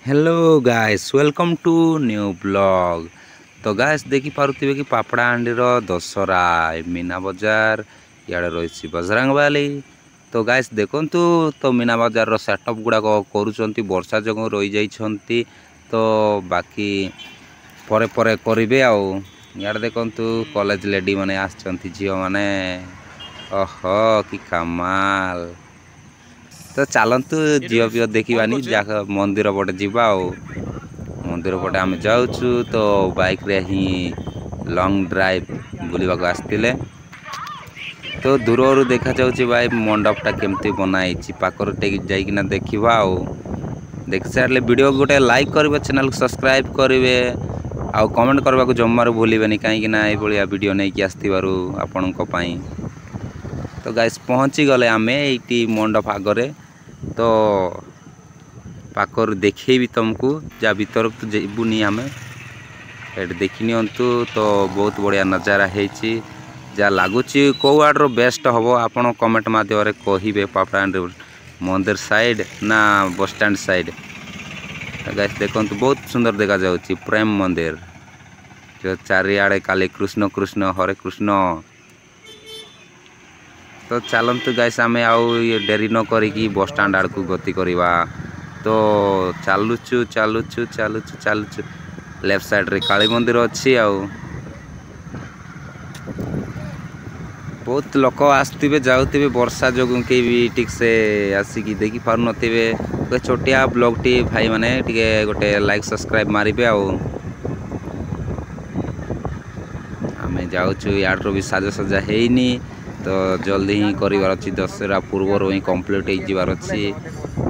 Hello guys welcome to new blog. तो guys देखि पारुथिबे कि पापड़ाहांडीर दशहरा मीना बजार इे रही बजरंगबाली। तो गाइस देखंतु तो मीना बजार सेटअप गुड़ाक करुँच वर्षा जो रही जाइछंती। तो बाकी परे परे करेंगे आउ इे देखंतु कॉलेज लेडी माने आछंती झियो माने। ओहो कि कमाल। तो चलतु झील पीओ देखानी जाक मंदिर पटे जावा मंदिर पटे आम जाऊँ। तो बाइक रे ही लॉन्ग ड्राइव बुलवा आसते। तो दूर देखा जाऊँगी भाई मंडपटा केमती बनाई पाखर जाइकिना देखा देख सारे वीडियो गोटे लाइक करेंगे, चैनल को सब्सक्राइब करेंगे, आउ कमेंट करने को जमार भूलें कहीं ये वीडियो नहीं आसबारू आपण। तो गाइस पहुँची गले आम ये मंडप आगरे। तो पाखर देखेबी तुमको जा भीतर तो जीवनी आम ये देखनी। तो बहुत बढ़िया नजारा है जा लगुच कौ आड्र बेस्ट हम आपड़ कमेंट मध्यम कहे पापड़ाहांडी मंदिर साइड ना बस स्टैंड साइड। गाइस देखो बहुत सुंदर देखा जाउची प्रेम मंदिर जो चारिआडे काली कृष्ण कृष्ण हरे कृष्ण। तो चलतु गाइस आम आउ डेरी न करी बस स्टैंड आड़ को गति करवा। तो चलुचु चलुचु चलुचु चलुचु लेफ्ट साइड रे काली मंदिर अच्छी आउ बहुत लोक आसुवे जाऊे वर्षा जो कहीं भी ठीक से आसिकी देखी पार नो छोटिया ब्लॉग टी भाई माने टिके गोटे लाइक सब्सक्राइब मारे आम जाऊँ यार भी साजसजा हैनी। तो जल्दी ही करार अच्छी दशहरा पूर्वर ही कंप्लीट हो अच्छी।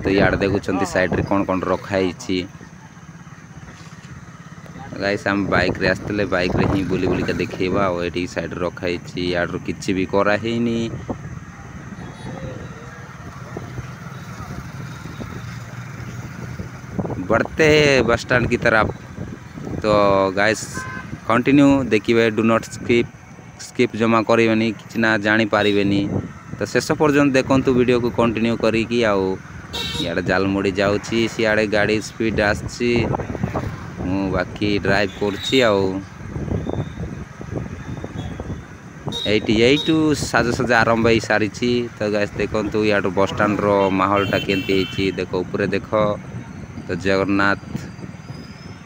तो यार देखुं साइड रे कौन कौन रखाई गाइस आम बाइक रे आसते बाइक रे ही बुली बुलिका देखा ये साइड रखाई यार किसी भी करानी। बढ़ते बस स्टैंड की तरफ। तो गाइस कंटिन्यू देखिए, डू नॉट स्किप जमा करें कि ना जानी पारे। तो शेष पर्यंत देखु वीडियो को कंटिन्यू करी इे जालमुड़ी जाऊँगी सियाड़े गाड़ी स्पीड आसी बाकी ड्राइव करटू साजसजा आरंभ हो सारी। तो गाइस देखो या बस स्टैंड रो माहौलटा केमती देख ऊपर देख। तो जगन्नाथ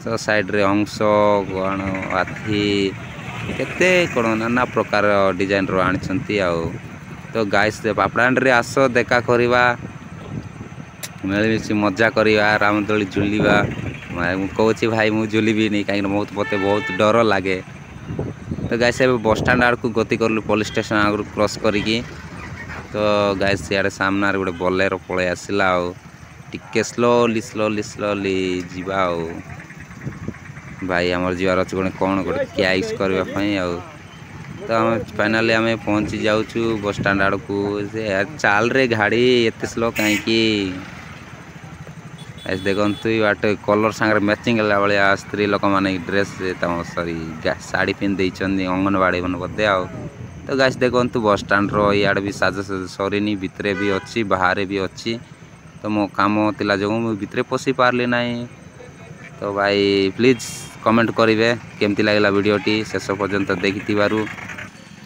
तो साइड रे हंस गण हाथी केते कौन नाना प्रकार डिजाइन रो आनी। तो गाइस पापड़ाहांडी रे आस देखा करवा मिलमिशी मजा करवा रामदोली झुलवा। मुझे भाई मुझे झुलबी नहीं कहीं मत बहुत डर लगे। तो गाइस बस स्टैंड आड़ को गति कलु पुलिस स्टेशन आगु क्रॉस करी। तो गाइस सियाड़े सामने गोटे बोलेरो पलि आसला टिके स्लोली स्लोली स्लोली जीवा भाई आमर जीवार अच्छे गोटे कौन गोटे कैश करने। तो आम फाइनाली आम पहुँची जाऊँ बस स्टैंड आड़ को। चाल रे गाड़ी एत स्लो कहीं देखु बाटे कलर सांगे मैचिंग भाया स्त्री लोक मैंने ड्रेस सॉरी शाढ़ी पिंधि अंगनवाड़ी मन बोधे तो गाइस देखु बस स्टैंड इे भी साजसज सरीनी भितर भी अच्छी बाहर भी अच्छी। तो मो काम तिला जो मुझे भितर पशि पार्ली ना। तो भाई प्लीज कमेंट करेंगे केमती लगे वीडियोटी शेष पर्यंत देखि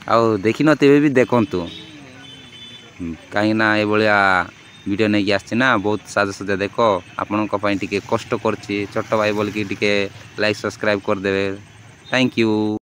आउ देखी नथिबे भी देखंतु कहीं ना ये वीडियो नहीं आसना बहुत साजसजा देख आपण टिके कष्ट करछि छोट भाई बोल कि टिके लाइक सब्सक्राइब करदे। Thank you.